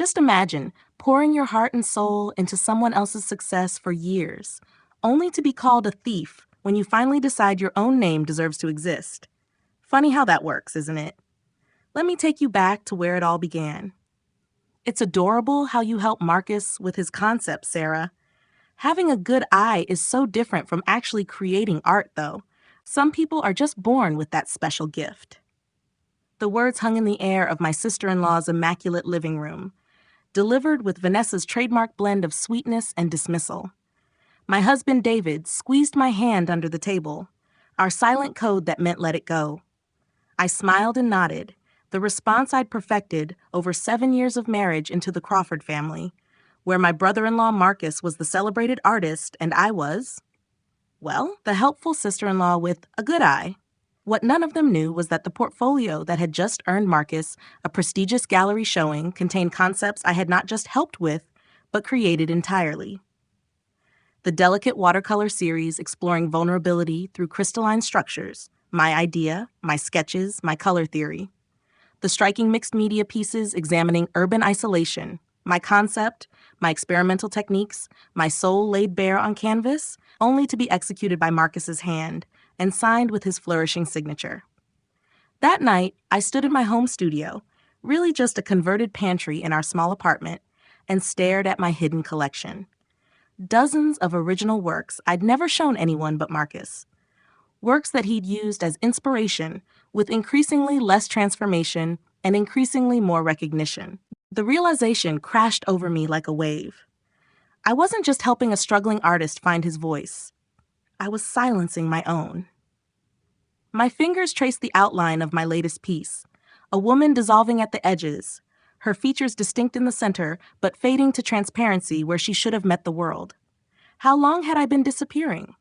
Just imagine pouring your heart and soul into someone else's success for years, only to be called a thief when you finally decide your own name deserves to exist. Funny how that works, isn't it? Let me take you back to where it all began. It's adorable how you help Marcus with his concept, Sarah. Having a good eye is so different from actually creating art, though. Some people are just born with that special gift. The words hung in the air of my sister-in-law's immaculate living room, delivered with Vanessa's trademark blend of sweetness and dismissal. My husband, David, squeezed my hand under the table, our silent code that meant let it go. I smiled and nodded, the response I'd perfected over 7 years of marriage into the Crawford family, where my brother-in-law Marcus was the celebrated artist and I was, well, the helpful sister-in-law with a good eye. What none of them knew was that the portfolio that had just earned Marcus a prestigious gallery showing contained concepts I had not just helped with, but created entirely. The delicate watercolor series exploring vulnerability through crystalline structures, my idea, my sketches, my color theory. The striking mixed media pieces examining urban isolation, my concept, my experimental techniques, my soul laid bare on canvas, only to be executed by Marcus's hand and signed with his flourishing signature. That night, I stood in my home studio, really just a converted pantry in our small apartment, and stared at my hidden collection. Dozens of original works I'd never shown anyone but Marcus. Works that he'd used as inspiration, with increasingly less transformation and increasingly more recognition. The realization crashed over me like a wave. I wasn't just helping a struggling artist find his voice. I was silencing my own. My fingers traced the outline of my latest piece, a woman dissolving at the edges, her features distinct in the center, but fading to transparency where she should have met the world. How long had I been disappearing?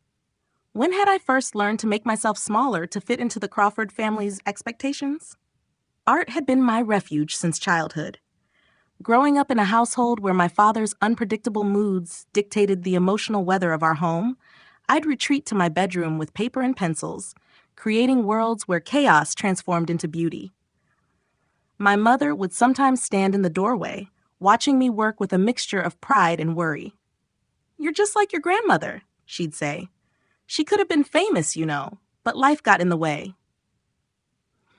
When had I first learned to make myself smaller to fit into the Crawford family's expectations? Art had been my refuge since childhood. Growing up in a household where my father's unpredictable moods dictated the emotional weather of our home, I'd retreat to my bedroom with paper and pencils, creating worlds where chaos transformed into beauty. My mother would sometimes stand in the doorway, watching me work with a mixture of pride and worry. "You're just like your grandmother," she'd say. "She could have been famous, you know, but life got in the way."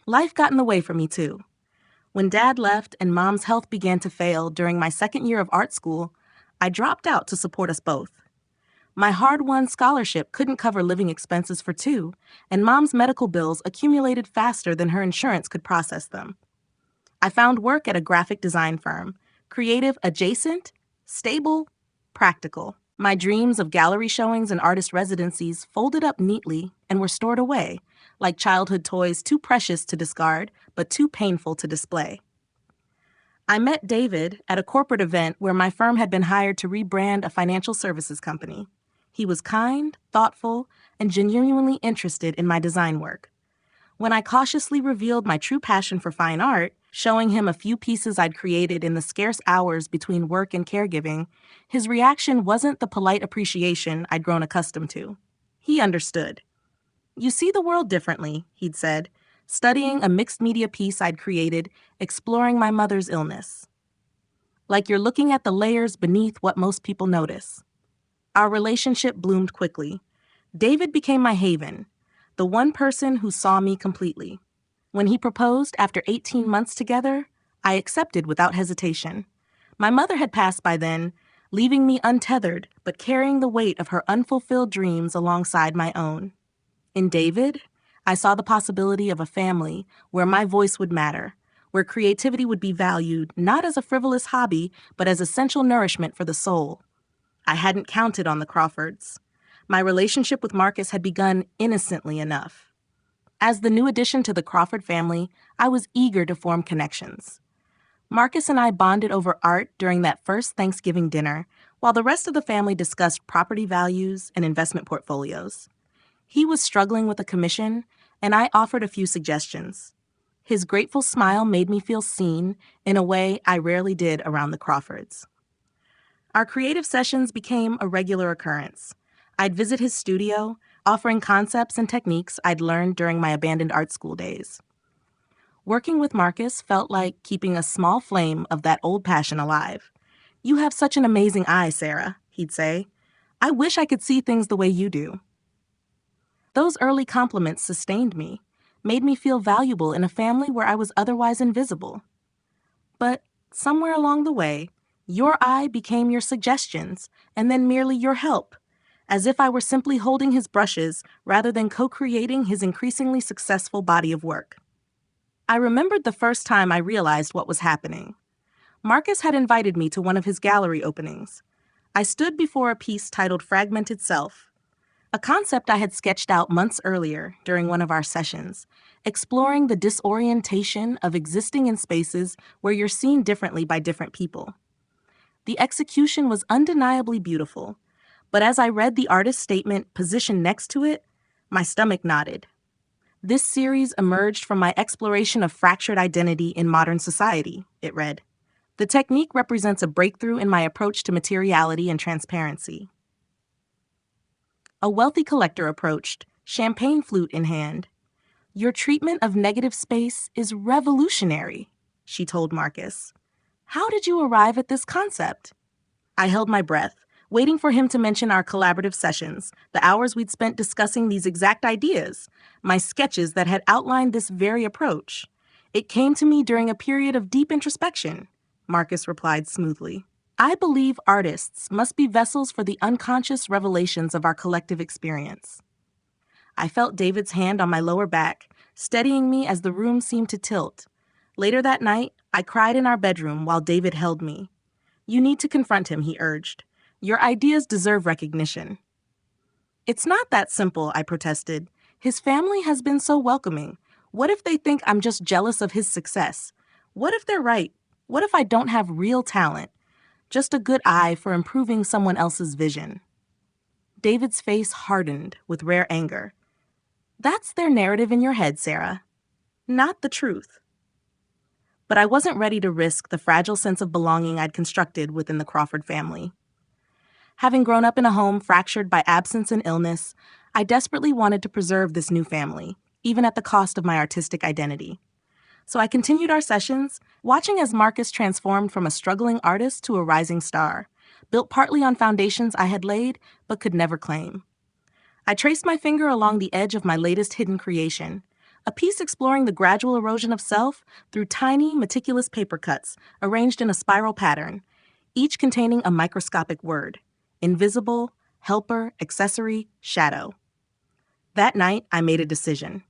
Life got in the way for me, too. When Dad left and Mom's health began to fail during my second year of art school, I dropped out to support us both. My hard-won scholarship couldn't cover living expenses for two, and Mom's medical bills accumulated faster than her insurance could process them. I found work at a graphic design firm, creative adjacent, stable, practical. My dreams of gallery showings and artist residencies folded up neatly and were stored away, like childhood toys too precious to discard, but too painful to display. I met David at a corporate event where my firm had been hired to rebrand a financial services company. He was kind, thoughtful, and genuinely interested in my design work. When I cautiously revealed my true passion for fine art, showing him a few pieces I'd created in the scarce hours between work and caregiving, his reaction wasn't the polite appreciation I'd grown accustomed to. He understood. "You see the world differently," he'd said, studying a mixed media piece I'd created, exploring my mother's illness. "Like you're looking at the layers beneath what most people notice." Our relationship bloomed quickly. David became my haven, the one person who saw me completely. When he proposed after 18 months together, I accepted without hesitation. My mother had passed by then, leaving me untethered but carrying the weight of her unfulfilled dreams alongside my own. In David, I saw the possibility of a family where my voice would matter, where creativity would be valued not as a frivolous hobby, but as essential nourishment for the soul. I hadn't counted on the Crawfords. My relationship with Marcus had begun innocently enough. As the new addition to the Crawford family, I was eager to form connections. Marcus and I bonded over art during that first Thanksgiving dinner, while the rest of the family discussed property values and investment portfolios. He was struggling with a commission, and I offered a few suggestions. His grateful smile made me feel seen in a way I rarely did around the Crawfords. Our creative sessions became a regular occurrence. I'd visit his studio, offering concepts and techniques I'd learned during my abandoned art school days. Working with Marcus felt like keeping a small flame of that old passion alive. "You have such an amazing eye, Sarah," he'd say. "I wish I could see things the way you do." Those early compliments sustained me, made me feel valuable in a family where I was otherwise invisible. But somewhere along the way, your eye became your suggestions, and then merely your help, as if I were simply holding his brushes rather than co-creating his increasingly successful body of work. I remembered the first time I realized what was happening. Marcus had invited me to one of his gallery openings. I stood before a piece titled Fragmented Self, a concept I had sketched out months earlier during one of our sessions, exploring the disorientation of existing in spaces where you're seen differently by different people. The execution was undeniably beautiful, but as I read the artist's statement positioned next to it, my stomach knotted. "This series emerged from my exploration of fractured identity in modern society," it read. "The technique represents a breakthrough in my approach to materiality and transparency." A wealthy collector approached, champagne flute in hand. "Your treatment of negative space is revolutionary," she told Marcus. "How did you arrive at this concept?" I held my breath, waiting for him to mention our collaborative sessions, the hours we'd spent discussing these exact ideas, my sketches that had outlined this very approach. "It came to me during a period of deep introspection," Marcus replied smoothly. "I believe artists must be vessels for the unconscious revelations of our collective experience." I felt David's hand on my lower back, steadying me as the room seemed to tilt. Later that night, I cried in our bedroom while David held me. "You need to confront him," he urged. "Your ideas deserve recognition." "It's not that simple," I protested. "His family has been so welcoming. What if they think I'm just jealous of his success? What if they're right? What if I don't have real talent? Just a good eye for improving someone else's vision?" David's face hardened with rare anger. "That's their narrative in your head, Sarah. Not the truth." But I wasn't ready to risk the fragile sense of belonging I'd constructed within the Crawford family. Having grown up in a home fractured by absence and illness, I desperately wanted to preserve this new family, even at the cost of my artistic identity. So I continued our sessions, watching as Marcus transformed from a struggling artist to a rising star, built partly on foundations I had laid but could never claim. I traced my finger along the edge of my latest hidden creation, a piece exploring the gradual erosion of self through tiny, meticulous paper cuts arranged in a spiral pattern, each containing a microscopic word: invisible, helper, accessory, shadow. That night, I made a decision.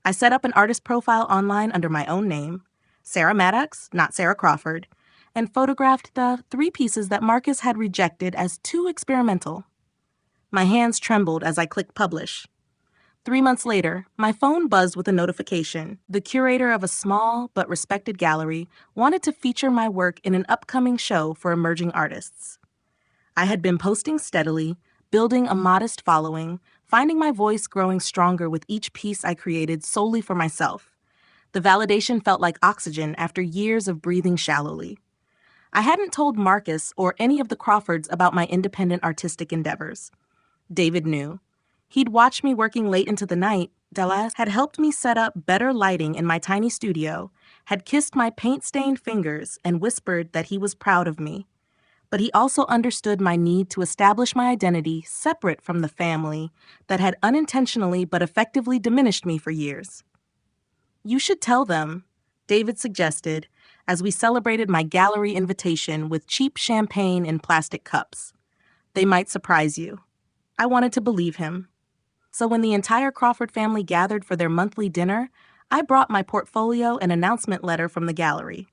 I set up an artist profile online under my own name, Sarah Maddox, not Sarah Crawford, and photographed the 3 pieces that Marcus had rejected as too experimental. My hands trembled as I clicked publish. 3 months later, my phone buzzed with a notification. The curator of a small but respected gallery wanted to feature my work in an upcoming show for emerging artists. I had been posting steadily, building a modest following, finding my voice growing stronger with each piece I created solely for myself. The validation felt like oxygen after years of breathing shallowly. I hadn't told Marcus or any of the Crawfords about my independent artistic endeavors. David knew. He'd watched me working late into the night. Dallas had helped me set up better lighting in my tiny studio, had kissed my paint-stained fingers and whispered that he was proud of me. But he also understood my need to establish my identity separate from the family that had unintentionally but effectively diminished me for years. "You should tell them," David suggested, as we celebrated my gallery invitation with cheap champagne in plastic cups. "They might surprise you." I wanted to believe him. So when the entire Crawford family gathered for their monthly dinner, I brought my portfolio and announcement letter from the gallery.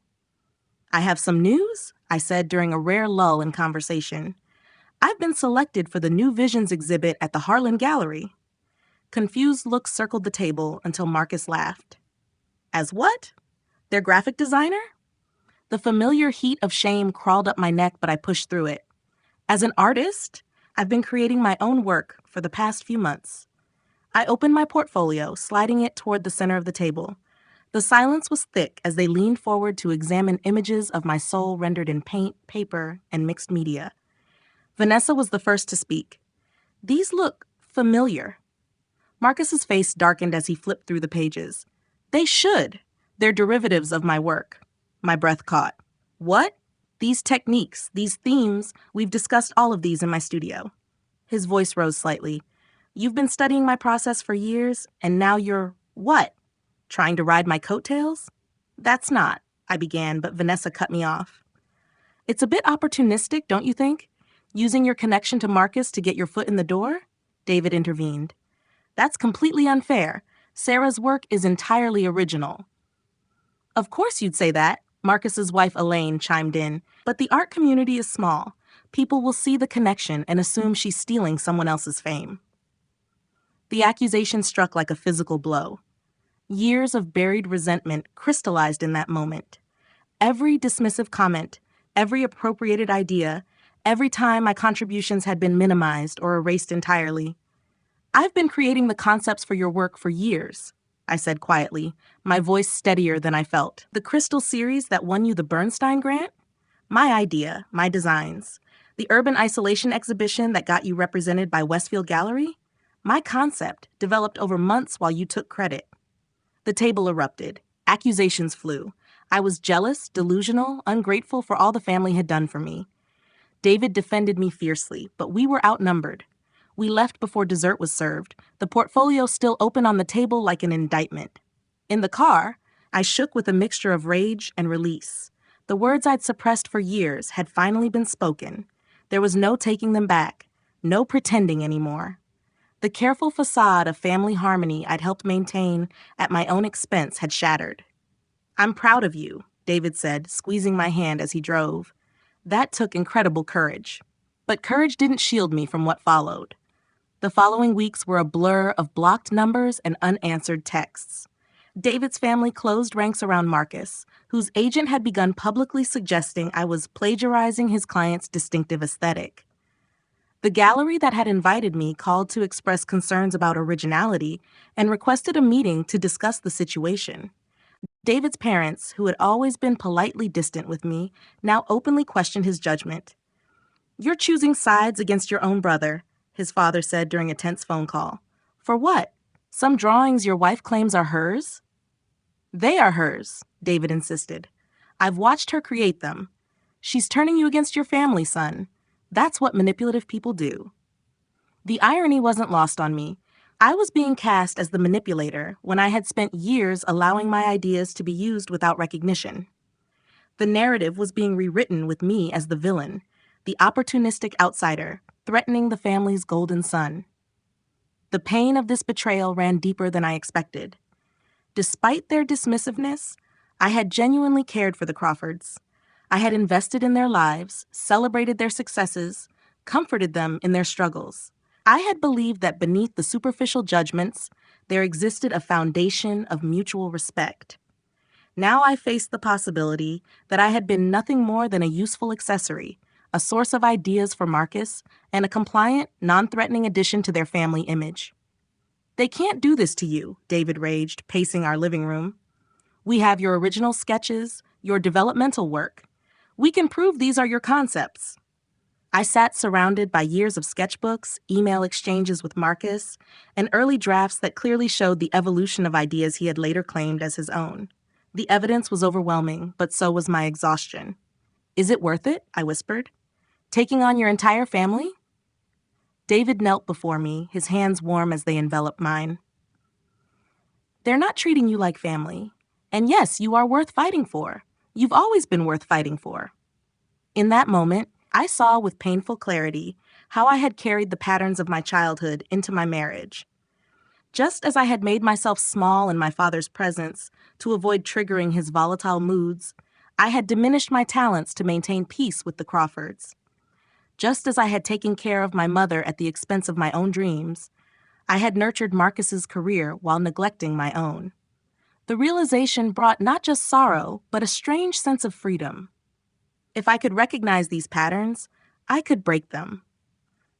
"I have some news," I said during a rare lull in conversation. "I've been selected for the New Visions exhibit at the Harlan Gallery." Confused looks circled the table until Marcus laughed. "As what? Their graphic designer?" The familiar heat of shame crawled up my neck, but I pushed through it. "As an artist, I've been creating my own work for the past few months." I opened my portfolio, sliding it toward the center of the table. The silence was thick as they leaned forward to examine images of my soul rendered in paint, paper, and mixed media. Vanessa was the first to speak. "These look familiar." Marcus's face darkened as he flipped through the pages. "They should. They're derivatives of my work. My breath caught. What? These techniques, these themes, we've discussed all of these in my studio. His voice rose slightly. You've been studying my process for years, and now you're what? Trying to ride my coattails? That's not, I began, but Vanessa cut me off. It's a bit opportunistic, don't you think? Using your connection to Marcus to get your foot in the door? David intervened. That's completely unfair. Sarah's work is entirely original. Of course you'd say that, Marcus's wife Elaine chimed in, but the art community is small. People will see the connection and assume she's stealing someone else's fame. The accusation struck like a physical blow. Years of buried resentment crystallized in that moment. Every dismissive comment, every appropriated idea, every time my contributions had been minimized or erased entirely. I've been creating the concepts for your work for years, I said quietly, my voice steadier than I felt. The crystal series that won you the Bernstein grant? My idea, my designs. The urban isolation exhibition that got you represented by Westfield Gallery? My concept, developed over months while you took credit. The table erupted. Accusations flew. I was jealous, delusional, ungrateful for all the family had done for me. David defended me fiercely, but we were outnumbered. We left before dessert was served, the portfolio still open on the table like an indictment. In the car, I shook with a mixture of rage and release. The words I'd suppressed for years had finally been spoken. There was no taking them back, no pretending anymore. The careful facade of family harmony I'd helped maintain at my own expense had shattered. I'm proud of you, David said, squeezing my hand as he drove. That took incredible courage. But courage didn't shield me from what followed. The following weeks were a blur of blocked numbers and unanswered texts. David's family closed ranks around Marcus, whose agent had begun publicly suggesting I was plagiarizing his client's distinctive aesthetic. The gallery that had invited me called to express concerns about originality and requested a meeting to discuss the situation. David's parents, who had always been politely distant with me, now openly questioned his judgment. You're choosing sides against your own brother, his father said during a tense phone call. For what? Some drawings your wife claims are hers? They are hers, David insisted. I've watched her create them. She's turning you against your family, son. That's what manipulative people do. The irony wasn't lost on me. I was being cast as the manipulator when I had spent years allowing my ideas to be used without recognition. The narrative was being rewritten with me as the villain, the opportunistic outsider, threatening the family's golden son. The pain of this betrayal ran deeper than I expected. Despite their dismissiveness, I had genuinely cared for the Crawfords. I had invested in their lives, celebrated their successes, comforted them in their struggles. I had believed that beneath the superficial judgments, there existed a foundation of mutual respect. Now I faced the possibility that I had been nothing more than a useful accessory, a source of ideas for Marcus, and a compliant, non-threatening addition to their family image. They can't do this to you, David raged, pacing our living room. We have your original sketches, your developmental work. We can prove these are your concepts. I sat surrounded by years of sketchbooks, email exchanges with Marcus, and early drafts that clearly showed the evolution of ideas he had later claimed as his own. The evidence was overwhelming, but so was my exhaustion. Is it worth it? I whispered. Taking on your entire family? David knelt before me, his hands warm as they enveloped mine. They're not treating you like family. And yes, you are worth fighting for. You've always been worth fighting for. In that moment, I saw with painful clarity how I had carried the patterns of my childhood into my marriage. Just as I had made myself small in my father's presence to avoid triggering his volatile moods, I had diminished my talents to maintain peace with the Crawfords. Just as I had taken care of my mother at the expense of my own dreams, I had nurtured Marcus's career while neglecting my own. The realization brought not just sorrow, but a strange sense of freedom. If I could recognize these patterns, I could break them.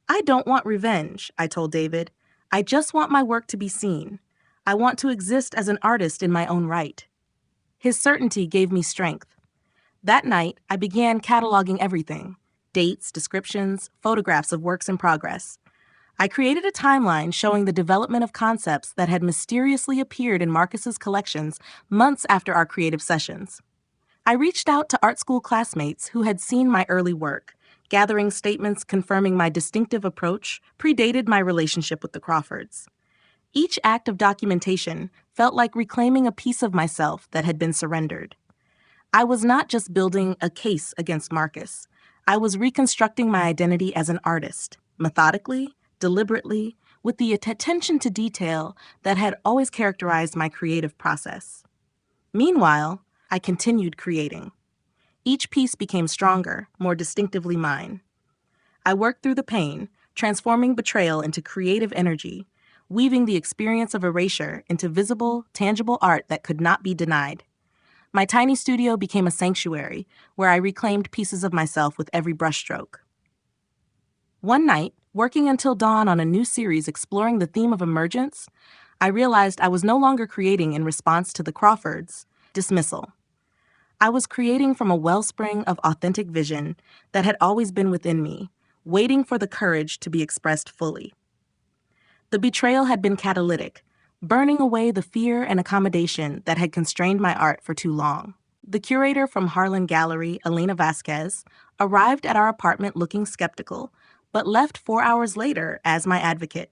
I don't want revenge, I told David. I just want my work to be seen. I want to exist as an artist in my own right. His certainty gave me strength. That night, I began cataloging everything: dates, descriptions, photographs of works in progress. I created a timeline showing the development of concepts that had mysteriously appeared in Marcus's collections months after our creative sessions. I reached out to art school classmates who had seen my early work, gathering statements confirming my distinctive approach predated my relationship with the Crawfords. Each act of documentation felt like reclaiming a piece of myself that had been surrendered. I was not just building a case against Marcus. I was reconstructing my identity as an artist, methodically, deliberately, with the attention to detail that had always characterized my creative process. Meanwhile, I continued creating. Each piece became stronger, more distinctively mine. I worked through the pain, transforming betrayal into creative energy, weaving the experience of erasure into visible, tangible art that could not be denied. My tiny studio became a sanctuary where I reclaimed pieces of myself with every brushstroke. One night, working until dawn on a new series exploring the theme of emergence, I realized I was no longer creating in response to the Crawfords' dismissal. I was creating from a wellspring of authentic vision that had always been within me, waiting for the courage to be expressed fully. The betrayal had been catalytic, burning away the fear and accommodation that had constrained my art for too long. The curator from Harlan Gallery, Elena Vasquez, arrived at our apartment looking skeptical, but left 4 hours later as my advocate.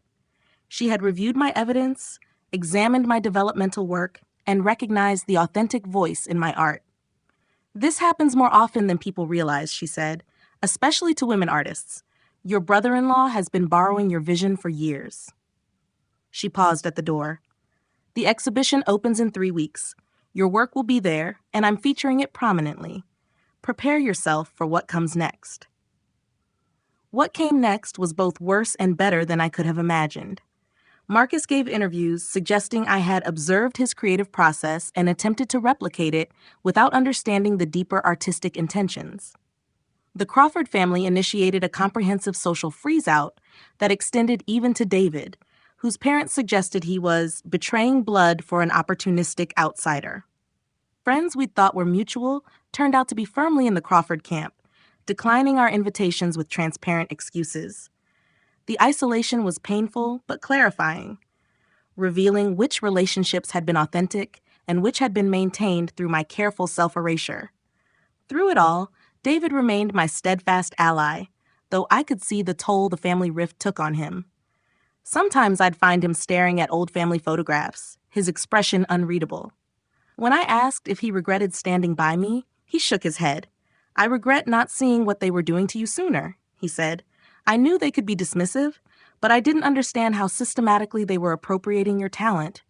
She had reviewed my evidence, examined my developmental work, and recognized the authentic voice in my art. "This happens more often than people realize," she said, "especially to women artists. Your brother-in-law has been borrowing your vision for years." She paused at the door. "The exhibition opens in 3 weeks. Your work will be there, and I'm featuring it prominently. Prepare yourself for what comes next." What came next was both worse and better than I could have imagined. Marcus gave interviews suggesting I had observed his creative process and attempted to replicate it without understanding the deeper artistic intentions. The Crawford family initiated a comprehensive social freeze-out that extended even to David, whose parents suggested he was betraying blood for an opportunistic outsider. Friends we thought were mutual turned out to be firmly in the Crawford camp, declining our invitations with transparent excuses. The isolation was painful but clarifying, revealing which relationships had been authentic and which had been maintained through my careful self-erasure. Through it all, David remained my steadfast ally, though I could see the toll the family rift took on him. Sometimes I'd find him staring at old family photographs, his expression unreadable. When I asked if he regretted standing by me, he shook his head. "I regret not seeing what they were doing to you sooner," he said. "I knew they could be dismissive, but I didn't understand how systematically they were appropriating your talent.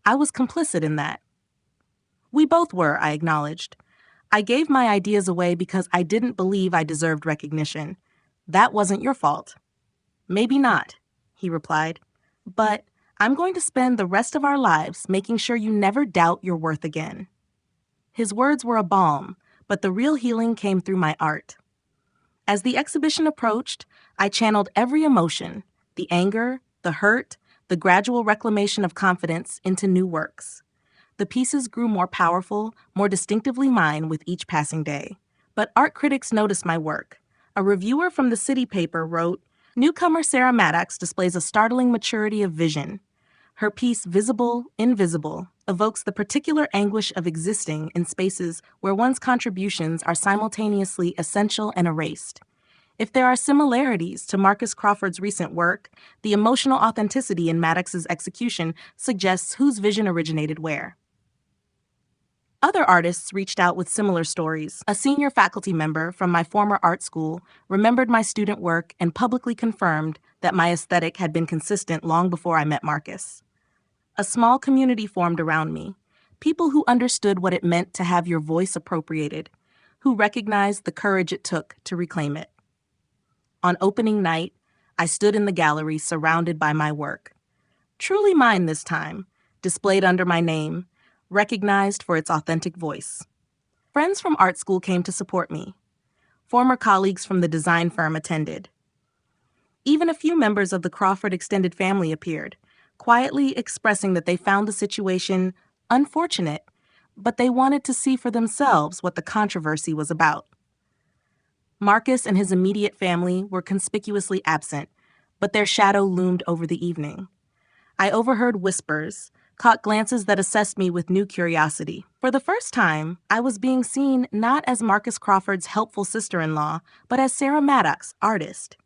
I was complicit in that." "We both were," I acknowledged. "I gave my ideas away because I didn't believe I deserved recognition. That wasn't your fault." "Maybe not," he replied. "But I'm going to spend the rest of our lives making sure you never doubt your worth again." His words were a balm, but the real healing came through my art. As the exhibition approached, I channeled every emotion, the anger, the hurt, the gradual reclamation of confidence into new works. The pieces grew more powerful, more distinctively mine with each passing day. But art critics noticed my work. A reviewer from the City paper wrote, "Newcomer Sarah Maddox displays a startling maturity of vision. Her piece, Visible, Invisible, evokes the particular anguish of existing in spaces where one's contributions are simultaneously essential and erased. If there are similarities to Marcus Crawford's recent work, the emotional authenticity in Maddox's execution suggests whose vision originated where." Other artists reached out with similar stories. A senior faculty member from my former art school remembered my student work and publicly confirmed that my aesthetic had been consistent long before I met Marcus. A small community formed around me, people who understood what it meant to have your voice appropriated, who recognized the courage it took to reclaim it. On opening night, I stood in the gallery surrounded by my work. Truly mine this time, displayed under my name, recognized for its authentic voice. Friends from art school came to support me. Former colleagues from the design firm attended. Even a few members of the Crawford extended family appeared, quietly expressing that they found the situation unfortunate, but they wanted to see for themselves what the controversy was about. Marcus and his immediate family were conspicuously absent, but their shadow loomed over the evening. I overheard whispers, caught glances that assessed me with new curiosity. For the first time, I was being seen not as Marcus Crawford's helpful sister-in-law, but as Sarah Maddox, artist.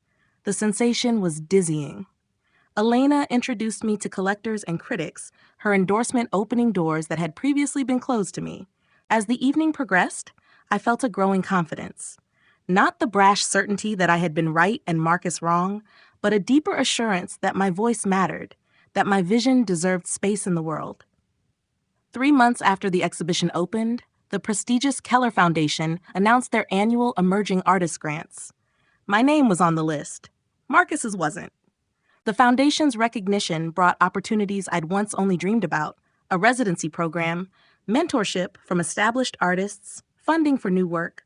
The sensation was dizzying. Elena introduced me to collectors and critics, her endorsement opening doors that had previously been closed to me. As the evening progressed, I felt a growing confidence. Not the brash certainty that I had been right and Marcus wrong, but a deeper assurance that my voice mattered, that my vision deserved space in the world. 3 months after the exhibition opened, the prestigious Keller Foundation announced their annual Emerging Artist Grants. My name was on the list. Marcus's wasn't. The foundation's recognition brought opportunities I'd once only dreamed about: a residency program, mentorship from established artists, funding for new work.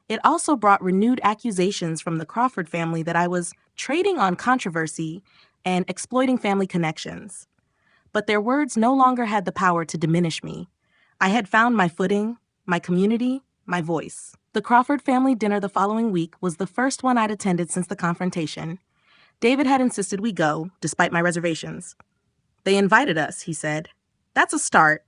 It also brought renewed accusations from the Crawford family that I was trading on controversy and exploiting family connections. But their words no longer had the power to diminish me. I had found my footing, my community, my voice. The Crawford family dinner the following week was the first one I'd attended since the confrontation. David had insisted we go, despite my reservations. They invited us, he said. That's a start.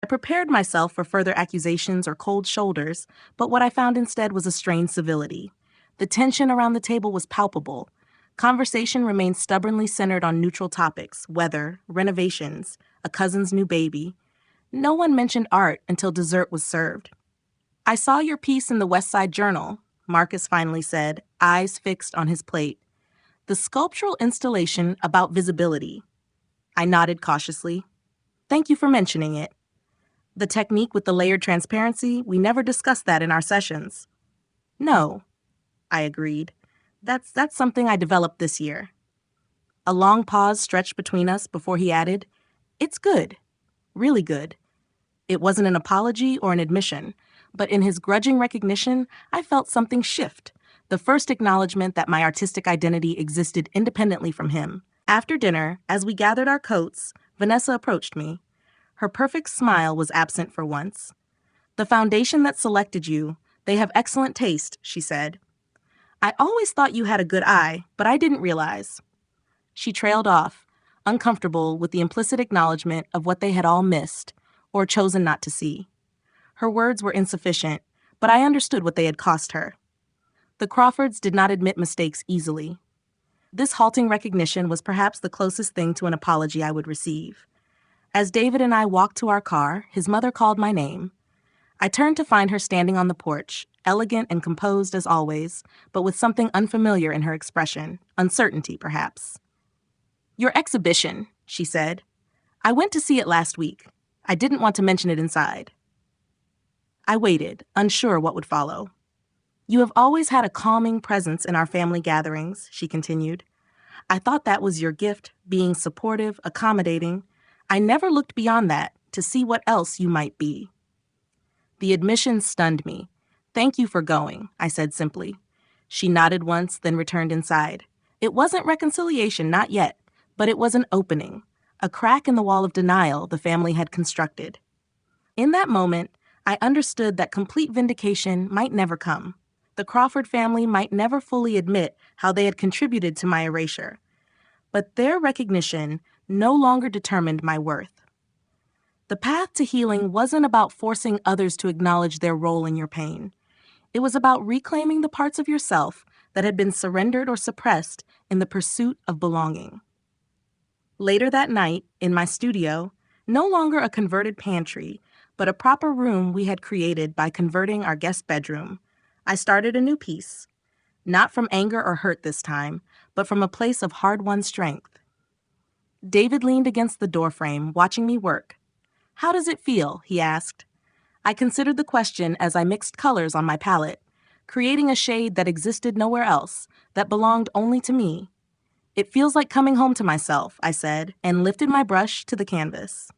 I prepared myself for further accusations or cold shoulders, but what I found instead was a strained civility. The tension around the table was palpable. Conversation remained stubbornly centered on neutral topics: weather, renovations, a cousin's new baby. No one mentioned art until dessert was served. I saw your piece in the West Side Journal, Marcus finally said, eyes fixed on his plate. The sculptural installation about visibility. I nodded cautiously. Thank you for mentioning it. The technique with the layered transparency, we never discussed that in our sessions. No, I agreed. That's something I developed this year. A long pause stretched between us before he added, it's good, really good. It wasn't an apology or an admission, but in his grudging recognition, I felt something shift, the first acknowledgement that my artistic identity existed independently from him. After dinner, as we gathered our coats, Vanessa approached me. Her perfect smile was absent for once. The foundation that selected you, they have excellent taste, she said. I always thought you had a good eye, but I didn't realize. She trailed off, uncomfortable with the implicit acknowledgement of what they had all missed, or chosen not to see. Her words were insufficient, but I understood what they had cost her. The Crawfords did not admit mistakes easily. This halting recognition was perhaps the closest thing to an apology I would receive. As David and I walked to our car, his mother called my name. I turned to find her standing on the porch, elegant and composed as always, but with something unfamiliar in her expression, uncertainty perhaps. Your exhibition, she said. I went to see it last week. I didn't want to mention it inside. I waited, unsure what would follow. You have always had a calming presence in our family gatherings, she continued. I thought that was your gift, being supportive, accommodating. I never looked beyond that to see what else you might be. The admission stunned me. Thank you for going, I said simply. She nodded once, then returned inside. It wasn't reconciliation, not yet, but it was an opening, a crack in the wall of denial the family had constructed. In that moment, I understood that complete vindication might never come. The Crawford family might never fully admit how they had contributed to my erasure. But their recognition no longer determined my worth. The path to healing wasn't about forcing others to acknowledge their role in your pain. It was about reclaiming the parts of yourself that had been surrendered or suppressed in the pursuit of belonging. Later that night, in my studio, no longer a converted pantry, but a proper room we had created by converting our guest bedroom, I started a new piece. Not from anger or hurt this time, but from a place of hard-won strength. David leaned against the doorframe, watching me work. How does it feel? He asked. I considered the question as I mixed colors on my palette, creating a shade that existed nowhere else, that belonged only to me. It feels like coming home to myself, I said, and lifted my brush to the canvas.